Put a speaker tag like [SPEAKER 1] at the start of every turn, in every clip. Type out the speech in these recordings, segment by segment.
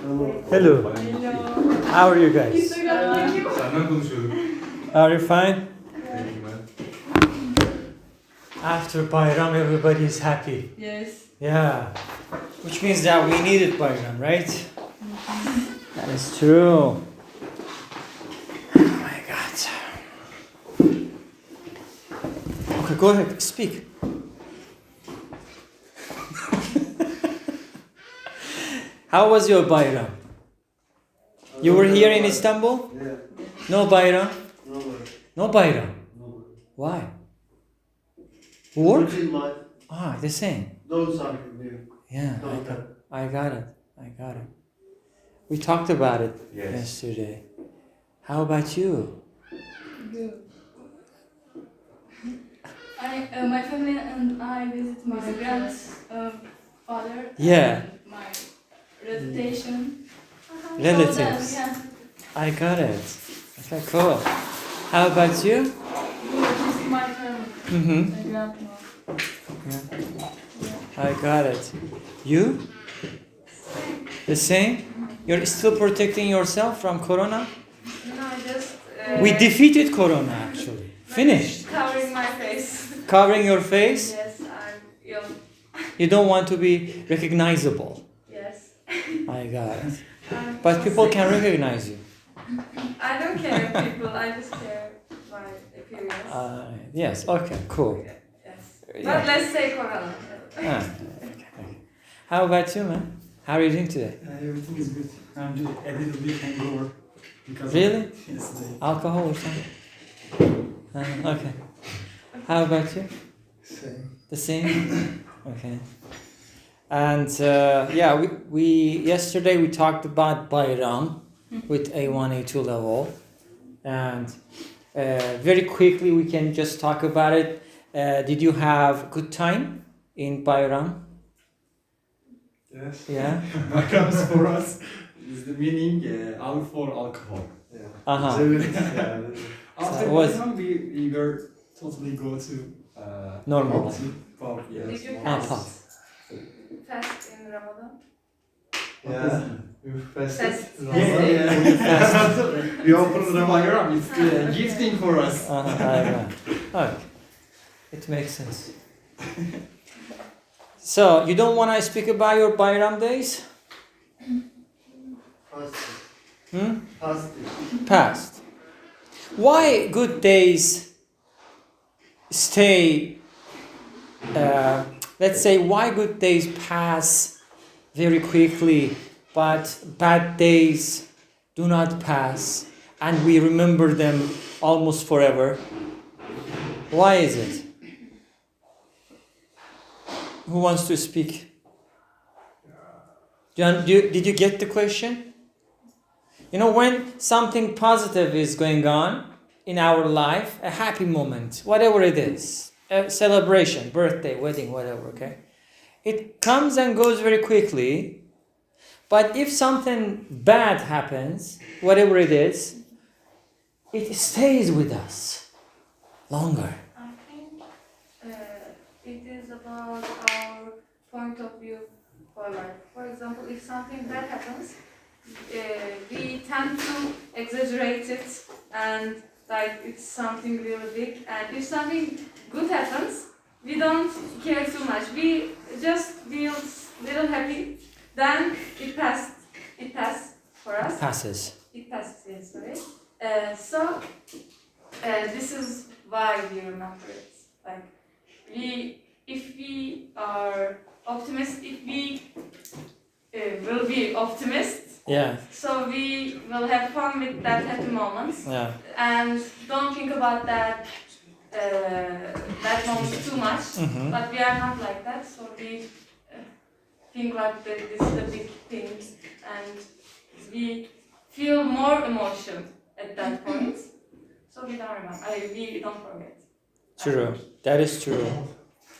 [SPEAKER 1] Hello. How are you guys?
[SPEAKER 2] Senden konuşuyorduk.
[SPEAKER 1] Are you fine?
[SPEAKER 2] Thank you, man.
[SPEAKER 1] After Bayram, everybody is happy.
[SPEAKER 3] Yes.
[SPEAKER 1] Yeah. Which means that we needed Bayram, right? That is true. Oh my God. Okay, go ahead, speak. How was your Bayram? You were here in Istanbul?
[SPEAKER 4] Yeah.
[SPEAKER 1] No Bayram?
[SPEAKER 4] Nobody.
[SPEAKER 1] No Bayram?
[SPEAKER 4] Nobody.
[SPEAKER 1] Why? Work?
[SPEAKER 4] Routine life.
[SPEAKER 1] Ah, the same.
[SPEAKER 4] Don't something new.
[SPEAKER 1] Yeah,
[SPEAKER 4] Don't that.
[SPEAKER 1] I got it. We talked about it
[SPEAKER 2] Yes.
[SPEAKER 1] yesterday. How about you?
[SPEAKER 3] Good. My family and I visit my grandfather.
[SPEAKER 1] Yeah.
[SPEAKER 3] And my reputation.
[SPEAKER 1] Relatives.
[SPEAKER 3] So then,
[SPEAKER 1] I got it. Okay, cool. How about you?
[SPEAKER 3] we visit my family.
[SPEAKER 1] Mm-hmm.
[SPEAKER 3] My grandma.
[SPEAKER 1] Yeah. I got it. You? The same? You're still protecting yourself from Corona?
[SPEAKER 3] No, just.
[SPEAKER 1] We defeated Corona actually. Finished.
[SPEAKER 3] Covering my face.
[SPEAKER 1] Covering your face?
[SPEAKER 3] Yes, I'm ill.
[SPEAKER 1] You don't want to be recognizable.
[SPEAKER 3] Yes.
[SPEAKER 1] I got it. But people can recognize you.
[SPEAKER 3] I don't care people. I just care my appearance.
[SPEAKER 1] Yes, okay, cool.
[SPEAKER 3] Yes.
[SPEAKER 1] Yeah.
[SPEAKER 3] But let's say Corona.
[SPEAKER 1] Ah, okay. How about you, man? How are you doing today?
[SPEAKER 5] Everything is good. I'm just a little bit hangover because
[SPEAKER 1] Really?
[SPEAKER 5] of yesterday.
[SPEAKER 1] Alcohol or something? Okay. How about you?
[SPEAKER 5] Same.
[SPEAKER 1] The same? Okay. And we yesterday we talked about Bayram with A1, A2 level, and very quickly we can just talk about it. Did you have good time in Bayram?
[SPEAKER 5] Yes.
[SPEAKER 1] Yeah.
[SPEAKER 5] Comes for us is the meaning out for alcohol.
[SPEAKER 4] Yeah.
[SPEAKER 1] Uh-huh.
[SPEAKER 4] Yeah.
[SPEAKER 5] After
[SPEAKER 1] So was-
[SPEAKER 5] Bayram, we were totally go to
[SPEAKER 1] Normal.
[SPEAKER 5] pub.
[SPEAKER 3] Did
[SPEAKER 5] Yes.
[SPEAKER 3] you
[SPEAKER 1] Ah,
[SPEAKER 3] fast?
[SPEAKER 1] pub.
[SPEAKER 3] Fast in Ramadan?
[SPEAKER 4] Yeah. We fasted.
[SPEAKER 3] Fast.
[SPEAKER 4] We opened the
[SPEAKER 5] Bayram, it's gifting for us.
[SPEAKER 1] Okay. It makes sense. So, you don't want to speak about your Bayram days?
[SPEAKER 4] Fasted. Fasted.
[SPEAKER 1] Past. Why good days stay, let's say, why good days pass very quickly, but bad days do not pass, and we remember them almost forever? Why is it? Who wants to speak? Did you get the question? You know, when something positive is going on in our life, a happy moment, whatever it is, a celebration, birthday, wedding, whatever, okay? It comes and goes very quickly, but if something bad happens, whatever it is, it stays with us longer.
[SPEAKER 3] I think it is about our point of view for life. For example, if something bad happens, we tend to exaggerate it and like it's something really big. And if something good happens, we don't care too much. We just feel little happy. Then it passed for us.
[SPEAKER 1] Passes.
[SPEAKER 3] It passes, yes, sorry. So this is why we remember it. Like if we are optimistic, if we will be optimists,
[SPEAKER 1] Yeah,
[SPEAKER 3] so we will have fun with that happy moment
[SPEAKER 1] yeah.
[SPEAKER 3] and don't think about that moment too much.
[SPEAKER 1] Mm-hmm.
[SPEAKER 3] But we are not like that, so we think like this is the big thing, and we feel more emotion at that point. So we don't remember. We don't forget.
[SPEAKER 1] True. That is true.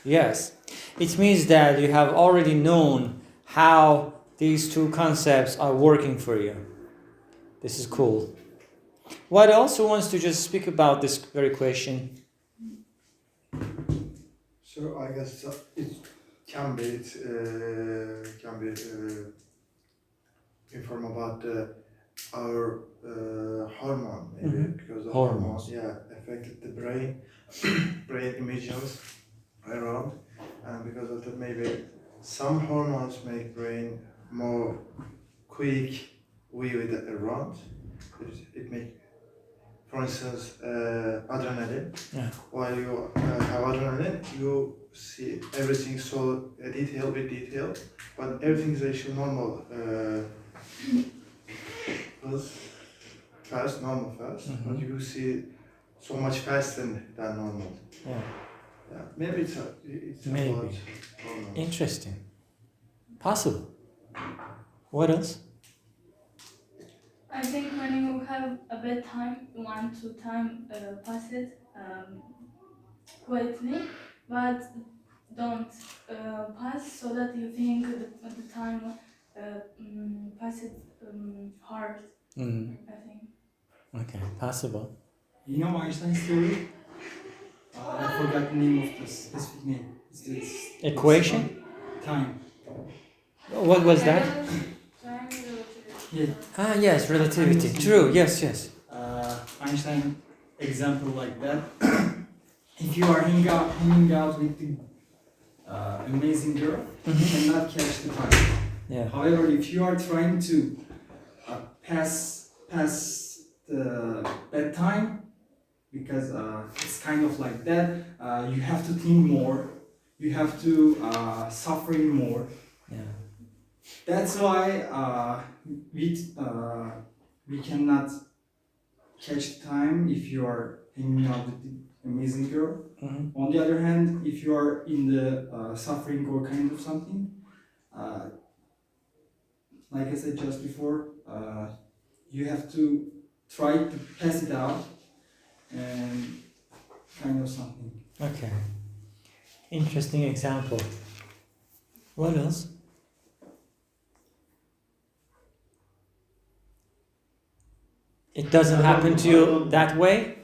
[SPEAKER 1] Yes. It means that you have already known how these two concepts are working for you. This is cool. What else? Who wants to just speak about this very question?
[SPEAKER 4] So I guess it can be inform about our hormone, maybe because the
[SPEAKER 1] Hormones.
[SPEAKER 4] affected the brain, brain images around, and because of that, maybe some hormones make brain more quick with it around. It make, for instance, adrenaline.
[SPEAKER 1] Yeah.
[SPEAKER 4] While you have adrenaline, you see everything so detail with detail, but everything is actually normal. Fast, normal fast, but you see so much faster than normal.
[SPEAKER 1] Yeah.
[SPEAKER 4] Yeah, maybe it's
[SPEAKER 1] Maybe.
[SPEAKER 4] about hormones.
[SPEAKER 1] Interesting. Possible. What else?
[SPEAKER 6] I think when you have a bad time, you want to time pass it quietly, but don't pass so that you think the time pass it hard.
[SPEAKER 1] Mm.
[SPEAKER 6] I think.
[SPEAKER 1] Okay, possible.
[SPEAKER 5] You know Einstein's theory? I forgot the name of the specific name. It's
[SPEAKER 1] Equation?
[SPEAKER 5] time.
[SPEAKER 1] What was that?
[SPEAKER 3] Time relativity.
[SPEAKER 5] Yeah.
[SPEAKER 1] Ah, yes, relativity. True. Yes, yes.
[SPEAKER 5] Einstein example like that. If you are hanging out with the amazing girl, you cannot catch the time.
[SPEAKER 1] Yeah.
[SPEAKER 5] However, if you are trying to pass the bad time, because it's kind of like that, you have to think more, you have to suffer more.
[SPEAKER 1] Yeah.
[SPEAKER 5] That's why we cannot catch time if you are hanging out with the amazing girl. On the other hand, if you are in the suffering or kind of something, like I said just before, you have to try to pass it out and kind of something.
[SPEAKER 1] Okay. Interesting example. What else? It doesn't happen to you that way?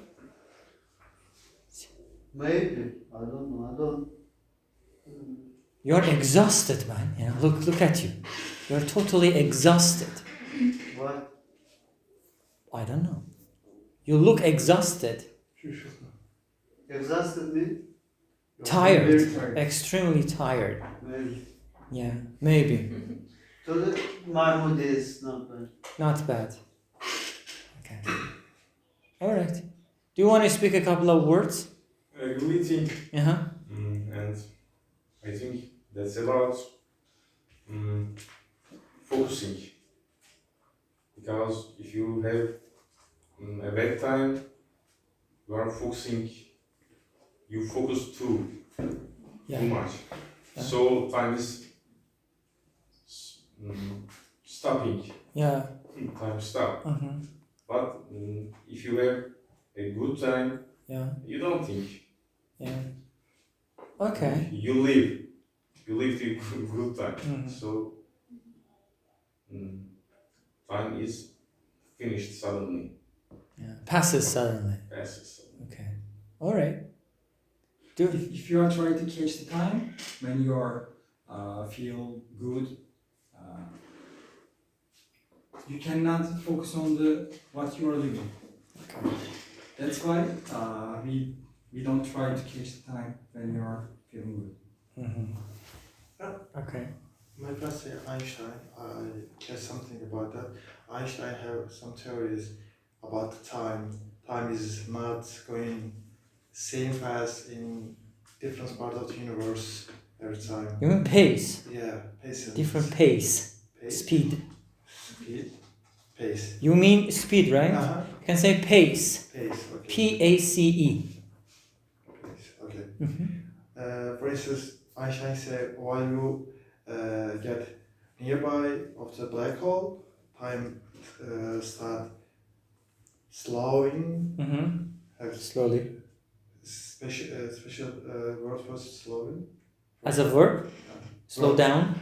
[SPEAKER 4] Maybe, I don't know,
[SPEAKER 1] You're exhausted, man. You know, look at you. You're totally exhausted.
[SPEAKER 4] What?
[SPEAKER 1] I don't know. You look exhausted.
[SPEAKER 4] Exhausted me?
[SPEAKER 1] Tired.
[SPEAKER 5] Very tired.
[SPEAKER 1] Extremely tired.
[SPEAKER 4] Maybe.
[SPEAKER 1] Yeah, maybe.
[SPEAKER 4] So my mood is not bad.
[SPEAKER 1] Not bad. Okay. Alright. Do you want to speak a couple of words?
[SPEAKER 2] I really think,
[SPEAKER 1] Uh-huh.
[SPEAKER 2] and I think that's about focusing. Because if you have a bad time, you are focusing, you focus too much.
[SPEAKER 1] Yeah.
[SPEAKER 2] So time is stopping.
[SPEAKER 1] Yeah.
[SPEAKER 2] Time stop.
[SPEAKER 1] Uh-huh.
[SPEAKER 2] But if you have a good time,
[SPEAKER 1] Yeah.
[SPEAKER 2] you don't think.
[SPEAKER 1] Yeah. Okay.
[SPEAKER 2] You live the good time.
[SPEAKER 1] Mhm.
[SPEAKER 2] So time is finished suddenly.
[SPEAKER 1] Yeah. Passes suddenly.
[SPEAKER 2] Passes.
[SPEAKER 1] Okay. Alright.
[SPEAKER 5] If you are trying to catch the time when you are feel good, you cannot focus on what you are living.
[SPEAKER 1] Okay.
[SPEAKER 5] That's why we don't try to catch the time when you are feeling good.
[SPEAKER 1] Okay.
[SPEAKER 4] My friend say Einstein, I guess something about that. Einstein have some theories about the time. Time is not going same fast in different parts of the universe every time.
[SPEAKER 1] You mean pace?
[SPEAKER 4] Yeah, pace.
[SPEAKER 1] Different pace.
[SPEAKER 4] Pace.
[SPEAKER 1] Speed.
[SPEAKER 4] Speed. Pace.
[SPEAKER 1] You mean speed, right?
[SPEAKER 4] Uh-huh.
[SPEAKER 1] You can say pace.
[SPEAKER 4] Pace, okay.
[SPEAKER 1] P-A-C-E.
[SPEAKER 4] Pace, okay. For instance, Einstein said while you get nearby of the black hole, time start slowing. Have
[SPEAKER 1] Slowly.
[SPEAKER 4] special word for slowing.
[SPEAKER 1] As a verb? Slow down.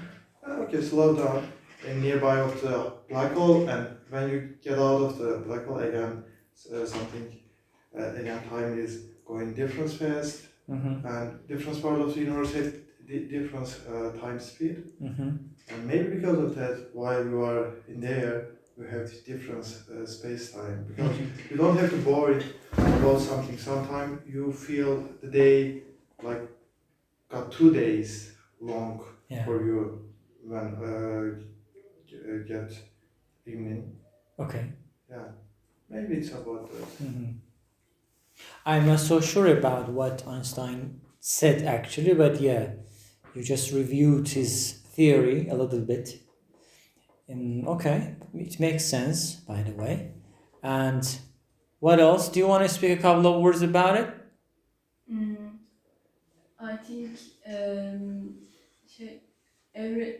[SPEAKER 4] Okay, slow down in nearby of the black hole, and when you get out of the black hole again, again time is going different fast, and different part of the universe have different time speed.
[SPEAKER 1] Mm-hmm.
[SPEAKER 4] And maybe because of that, while you are in there, you have this different space time. Because you don't have to worry about something. Sometimes you feel the day like got 2 days long
[SPEAKER 1] Yeah.
[SPEAKER 4] for you when get evening.
[SPEAKER 1] Okay.
[SPEAKER 4] Yeah, maybe it's about that.
[SPEAKER 1] Mm-hmm. I'm not so sure about what Einstein said actually, but yeah, you just reviewed his theory a little bit. Okay, it makes sense, by the way. And what else? Do you want to speak a couple of words about it?
[SPEAKER 6] I think everywhere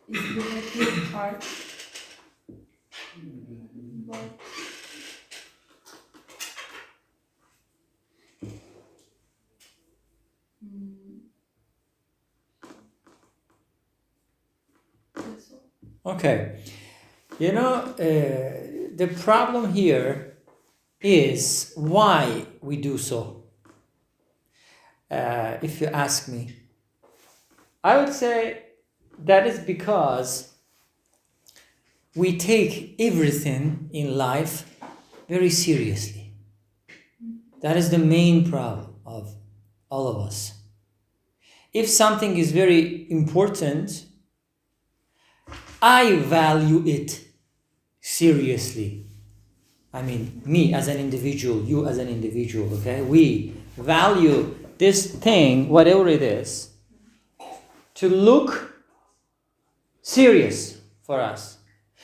[SPEAKER 6] is very hard, but that's all.
[SPEAKER 1] Okay. You know, the problem here is why we do so. If you ask me, I would say that is because we take everything in life very seriously. That is the main problem of all of us. If something is very important, I value it seriously. I mean, me as an individual, you as an individual, okay? We value this thing, whatever it is, to look serious for us.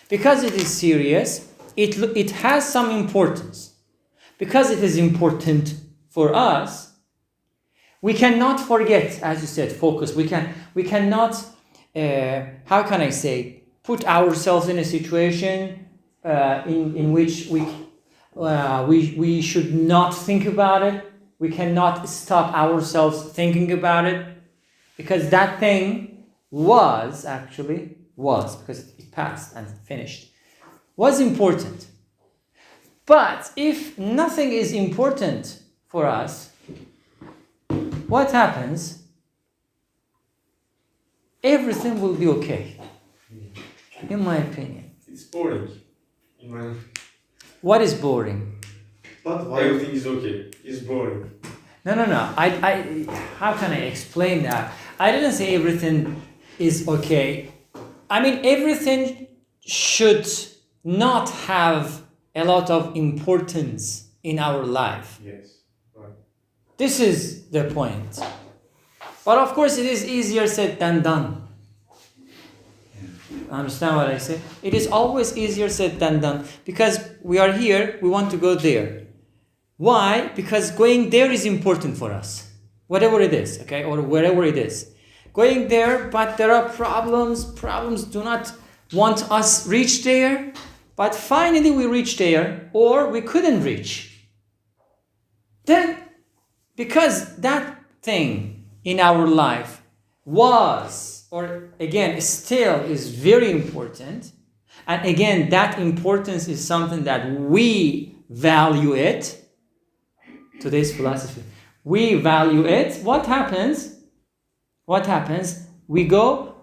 [SPEAKER 1] Because it is serious, it has some importance. Because it is important for us, we cannot forget, as you said, focus. We cannot, how can I say, put ourselves in a situation in which we should not think about it. We cannot stop ourselves thinking about it, because that thing was because it passed and finished, was important. But if nothing is important for us, what happens? Everything will be okay, in my opinion.
[SPEAKER 2] It's boring. In my
[SPEAKER 1] What is boring?
[SPEAKER 4] But why?
[SPEAKER 2] everything is okay. It's boring.
[SPEAKER 1] No. How can I explain that? I didn't say everything is okay. I mean, everything should not have a lot of importance in our life.
[SPEAKER 2] Yes. Right.
[SPEAKER 1] This is the point. But of course, it is easier said than done. Understand what I say? It is always easier said than done. Because we are here, we want to go there. Why? Because going there is important for us. Whatever it is, okay? Or wherever it is. Going there, but there are problems. Problems do not want us reach there. But finally we reach there, or we couldn't reach. Then, because that thing in our life was, or again, still is very important, and again, that importance is something that we value it. Today's philosophy. We value it. What happens? We go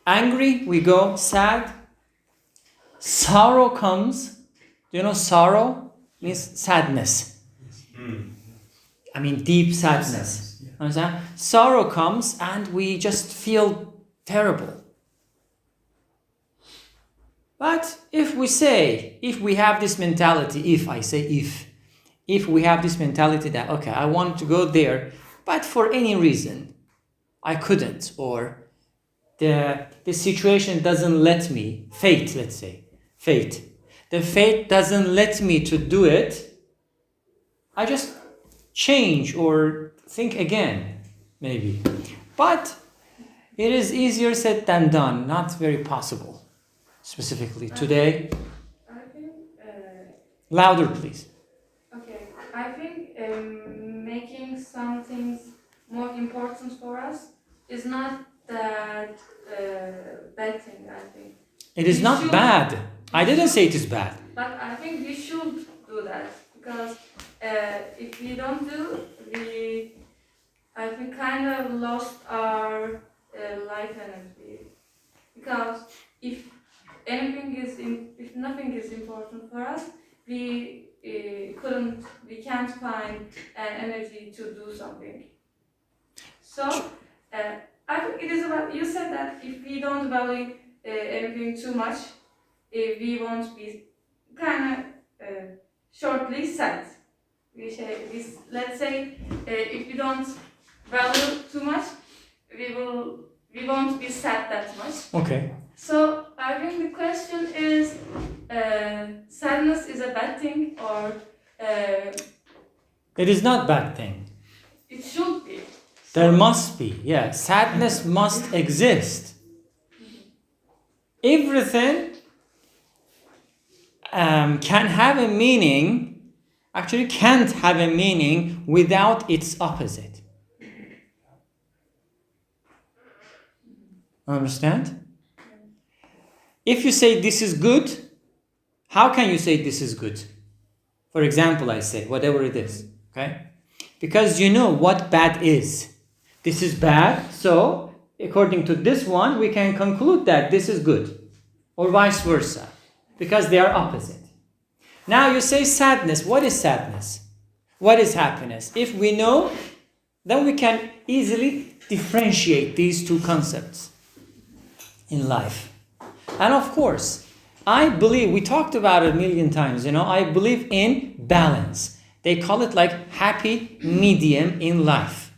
[SPEAKER 1] angry, we go sad. Sorrow comes. Do you know sorrow means sadness? I mean deep sadness. Understand? Sorrow comes and we just feel terrible. But if we have this mentality, if we have this mentality that, okay, I want to go there, but for any reason, I couldn't, or the situation doesn't let me, fate, let's say, the fate doesn't let me to do it, I just change or think again, maybe. But it is easier said than done, not very possible, specifically today.
[SPEAKER 3] I think,
[SPEAKER 1] Louder, please.
[SPEAKER 3] okay, I think making some things more important for us is not that bad thing, I think.
[SPEAKER 1] It is
[SPEAKER 3] We
[SPEAKER 1] not
[SPEAKER 3] should-
[SPEAKER 1] bad. I didn't say it is bad.
[SPEAKER 3] But I think we should do that, because if we don't do, we I think kind of lost our life energy, because if if nothing is important for us, we can't find an energy to do something. So I think it is about, you said that if we don't value anything too much, we won't be kind of shortly sad. Let's say if we don't value too much, we won't be sad that much.
[SPEAKER 1] Okay.
[SPEAKER 3] So I think the question is, sadness is a bad thing, or
[SPEAKER 1] It is not bad thing.
[SPEAKER 3] it should be.
[SPEAKER 1] There must be, yeah. Sadness must exist. Everything can have a meaning, actually can't have a meaning without its opposite. Understand? If you say this is good, how can you say this is good? For example, I say, whatever it is, okay? Because you know what bad is. This is bad, so according to this one, we can conclude that this is good, or vice versa, because they are opposite. Now you say sadness. What is sadness? What is happiness? If we know, then we can easily differentiate these two concepts in life. And of course, I believe, we talked about it a million times, I believe in balance. They call it like happy medium in life.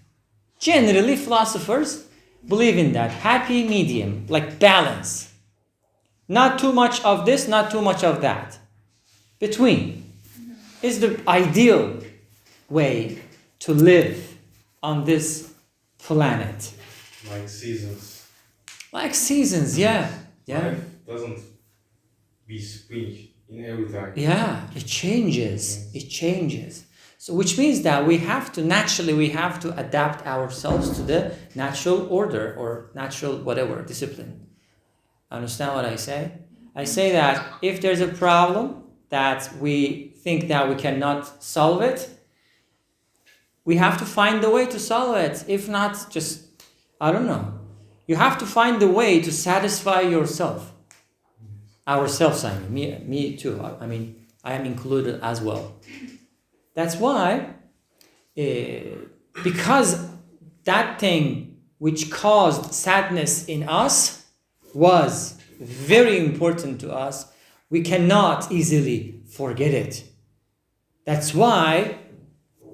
[SPEAKER 1] Generally, philosophers believe in that. Happy medium, like balance. Not too much of this, not too much of that. Between is the ideal way to live on this planet.
[SPEAKER 2] Like seasons.
[SPEAKER 1] Like seasons, yeah.
[SPEAKER 2] Life doesn't be spring in every time.
[SPEAKER 1] Yeah, it changes. It changes. So which means that we have to adapt ourselves to the natural order or natural whatever discipline. Understand what I say? I say that if there's a problem that we think that we cannot solve it, we have to find the way to solve it. If not, just, I don't know. You have to find the way to satisfy yourself. Ourselves, I mean. Me too. I mean, I am included as well. That's why, because that thing which caused sadness in us was very important to us, we cannot easily forget it. That's why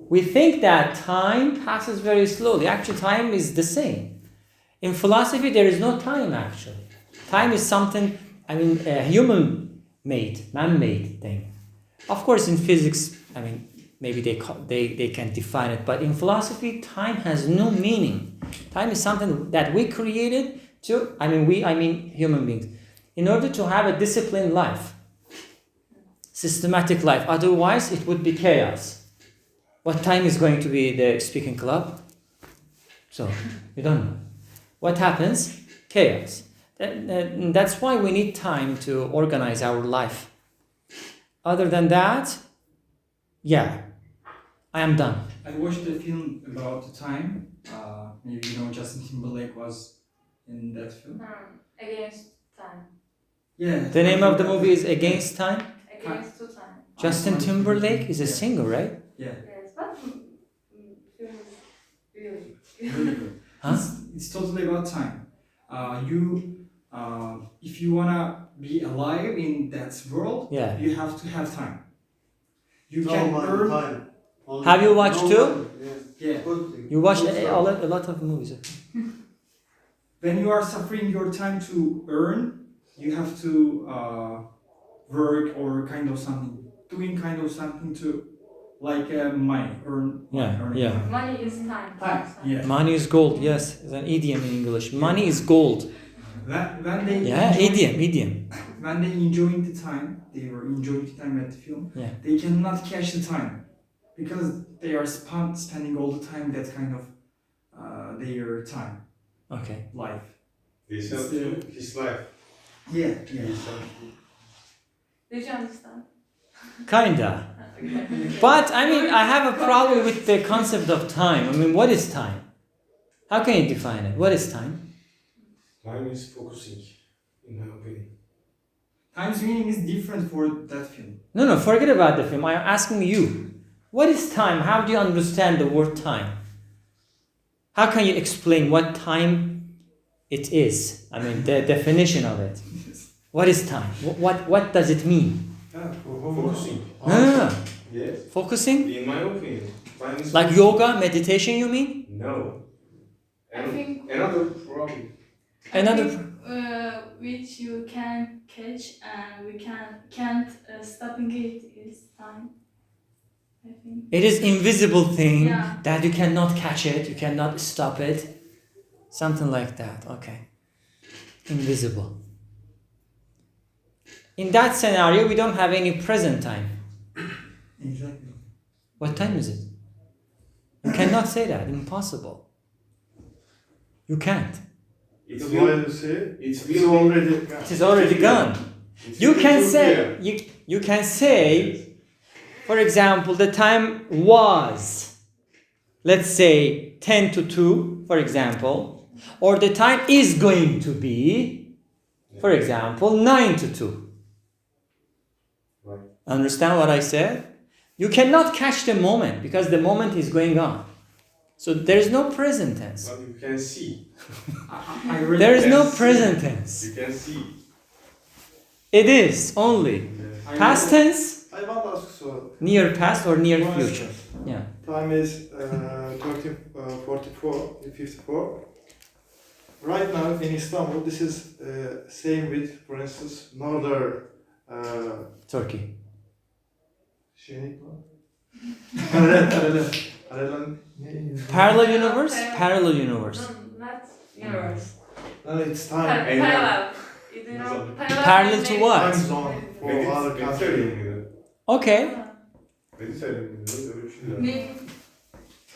[SPEAKER 1] we think that time passes very slowly. Actually, time is the same. In philosophy, there is no time, actually. Time is something, a human-made, man-made thing. Of course, in physics, maybe they can define it, but in philosophy, time has no meaning. Time is something that we created to, human beings, in order to have a disciplined life, systematic life. Otherwise, it would be chaos. What time is going to be the speaking club? So, you don't know. What happens? Chaos. That's why we need time to organize our life. Other than that, yeah, I am done.
[SPEAKER 5] I watched a film about the time. Maybe Justin Timberlake was in that film.
[SPEAKER 3] Against time.
[SPEAKER 5] Yeah.
[SPEAKER 1] The name of the movie is Against Time.
[SPEAKER 3] Against two time.
[SPEAKER 1] Justin Timberlake is a singer, right?
[SPEAKER 5] Yeah.
[SPEAKER 3] Yes, but film is really.
[SPEAKER 5] Really good.
[SPEAKER 1] Huh?
[SPEAKER 5] It's totally about time. If you wanna be alive in that world,
[SPEAKER 1] Yeah.
[SPEAKER 5] you have to have time. You
[SPEAKER 4] No
[SPEAKER 5] can
[SPEAKER 4] money,
[SPEAKER 5] earn.
[SPEAKER 4] time. Only
[SPEAKER 1] Have you watched too?
[SPEAKER 4] money, yeah.
[SPEAKER 5] Yeah.
[SPEAKER 4] Good thing.
[SPEAKER 1] You watch
[SPEAKER 4] Good
[SPEAKER 1] a
[SPEAKER 4] stuff.
[SPEAKER 1] lot of movies.
[SPEAKER 5] When you are suffering your time to earn, you have to work or doing something to money, earn.
[SPEAKER 1] Yeah,
[SPEAKER 5] earning
[SPEAKER 1] yeah.
[SPEAKER 5] money.
[SPEAKER 3] Money is time.
[SPEAKER 5] Time, yeah.
[SPEAKER 1] Money is gold. Yes, it's an idiom in English. Money is gold.
[SPEAKER 5] When they
[SPEAKER 1] Yeah,
[SPEAKER 5] enjoy-
[SPEAKER 1] idiom.
[SPEAKER 5] When they enjoying the time, they were enjoying the time at the film.
[SPEAKER 1] Yeah.
[SPEAKER 5] They cannot catch the time because they are spending all the time that kind of their time,
[SPEAKER 1] Okay.
[SPEAKER 5] life.
[SPEAKER 2] This
[SPEAKER 5] It's
[SPEAKER 2] is
[SPEAKER 5] the-
[SPEAKER 2] his life.
[SPEAKER 5] Yeah.
[SPEAKER 3] Did you understand?
[SPEAKER 1] Kinda. But I have a problem with the concept of time. What is time? How can you define it? What is time?
[SPEAKER 2] Time is focusing, in my opinion.
[SPEAKER 5] Time's meaning is different for that film.
[SPEAKER 1] No, forget about the film. I'm asking you. What is time? How do you understand the word time? How can you explain what time it is? I mean, the definition of it. What is time? What does it mean?
[SPEAKER 2] Focusing.
[SPEAKER 1] No.
[SPEAKER 2] Yes.
[SPEAKER 1] Focusing?
[SPEAKER 2] In my opinion, time is
[SPEAKER 1] Like yoga, meditation, you mean?
[SPEAKER 2] No.
[SPEAKER 3] I think-
[SPEAKER 2] Another problem.
[SPEAKER 1] Another.
[SPEAKER 6] Which you can catch and we can't stopping it is time. I think.
[SPEAKER 1] It is invisible thing
[SPEAKER 6] Yeah.
[SPEAKER 1] that you cannot catch it, you cannot stop it. Something like that. Okay. Invisible. In that scenario, we don't have any present time.
[SPEAKER 5] Exactly.
[SPEAKER 1] What time is it? You cannot say that. Impossible. You can't.
[SPEAKER 2] It's
[SPEAKER 4] That's why you say
[SPEAKER 2] It's
[SPEAKER 4] it's already
[SPEAKER 1] It is already gone. You can say you can say, for example, the time was, let's say 10 to 2, for example, or the time is going to be, for example, 9 to 2.
[SPEAKER 2] Right.
[SPEAKER 1] Understand what I said? You cannot catch the moment because the moment is going on. So there is no present tense.
[SPEAKER 2] But you can see.
[SPEAKER 5] I read
[SPEAKER 1] There is no
[SPEAKER 2] Yes.
[SPEAKER 1] present tense.
[SPEAKER 2] You can see.
[SPEAKER 1] It is only
[SPEAKER 5] I
[SPEAKER 1] past
[SPEAKER 5] read-
[SPEAKER 1] tense,
[SPEAKER 4] I want to ask so.
[SPEAKER 1] near past or near
[SPEAKER 4] for
[SPEAKER 1] future.
[SPEAKER 4] instance,
[SPEAKER 1] Yeah.
[SPEAKER 4] Time is 54. Right now in Istanbul, this is same with, for instance, northern
[SPEAKER 1] Turkey.
[SPEAKER 4] şey neydi lan? Paralel ne?
[SPEAKER 1] Parallel universe? Parallel universe.
[SPEAKER 3] No, not universe.
[SPEAKER 4] No, it's time.
[SPEAKER 3] Parallel. You do know
[SPEAKER 1] Parallel to what?
[SPEAKER 4] Time zone for other country.
[SPEAKER 2] Mediterranean.
[SPEAKER 1] Okay.
[SPEAKER 2] Mediterranean. Öyle bir şey var.
[SPEAKER 3] Ne?